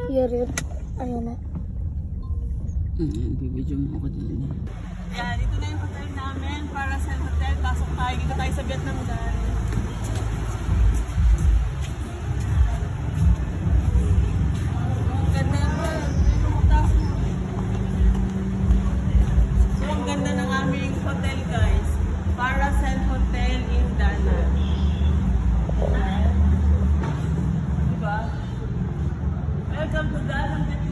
Here yun. Ayun na. Bibidyo mo ako din. Yan, ito na yung hotel namin. Paracel Hotel. Pasok tayo. Dito tayo sa Vietnam guys. Ang ganda naman. So, ang ganda ng aming hotel guys. Paracel Hotel in Da Nang. Diba? Welcome to Da Nang, Vietnam.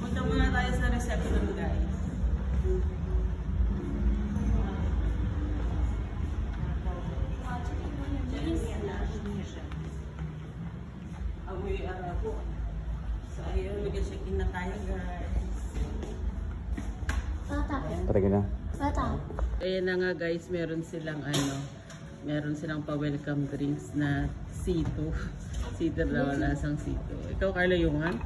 Punta muna tayo sa reception guys. Amoy arabo. So ayun, mag-check-in na tayo guys. Tara ka na. Ayan na nga guys, meron silang pa-welcome drinks na C2. C2 daw, lasang C2. Ikaw Carla yung want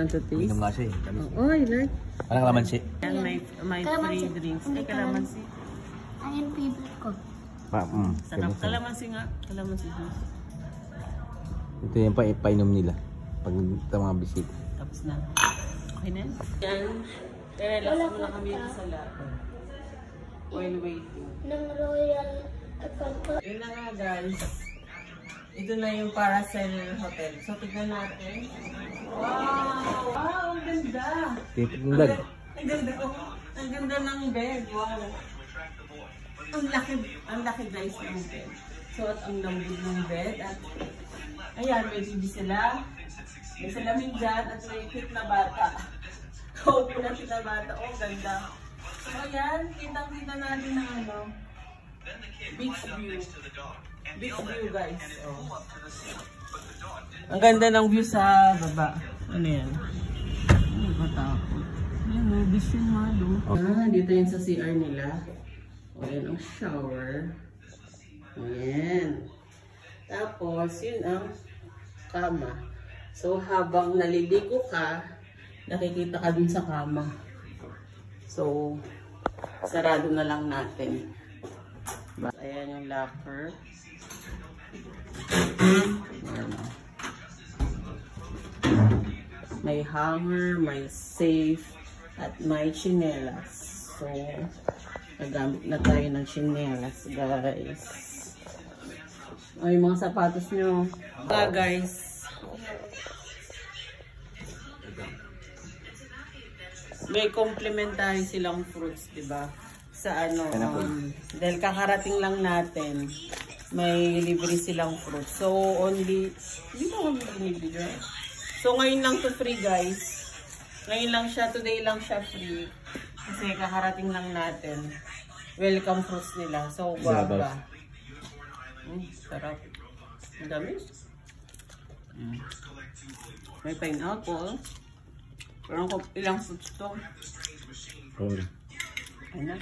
to taste? Minum nga siya eh. Oh, I like. Anong kalamansi? Yan, may free drinks. Ay, kalamansi. Ayun, favorite ko. Sarap. Kalamansi nga. Kalamansi juice. Ito yung painom nila. Pag ito mga bisita. Tapos na. Okay na? Yan. Relax muna kami sa lahat. While waiting. Ng Royal Account. Yun na nga guys. Ito na yung Paracel Hotel. So, tignan natin. Wow! Wow! Ang ganda! Ang ganda ko. Ang ganda ng bed. Wow! Ang laki guys ng bed. So, at ang lambig ng bed. At, ayan, may TV sila. May salamin dyan. At may cute na bata. Kobe na sila bata. Oh, ganda. So, ayan. Kitang-kita natin ng beach view. Beach view guys. Oh. Ang ganda ng view sa baba. Ano yan? Ano ba tako? Ayan o, beach yung malo. Dito yun sa CR nila. O yan ang shower. Ayan. Tapos yun ang kama. So habang naliligo ka, nakikita ka dun sa kama. So sarado na lang natin. Ayan yung locker. May hanger, may safe, at may chinelas. So, nagamit na tayo ng chinelas, guys. O, yung mga sapatos nyo. Guys. May complimentary silang fruits, diba? Sa dahil kakarating lang natin, may libre silang fruit. So, only, hindi ba kami binibigyan? So, ngayon lang to free, guys. Ngayon lang siya, today lang siya free. Kasi kakarating lang natin. Welcome fruits nila. So, guwaba. Sarap. Ang dami. May pineapple. Pero ilang fruits to. Ayun na.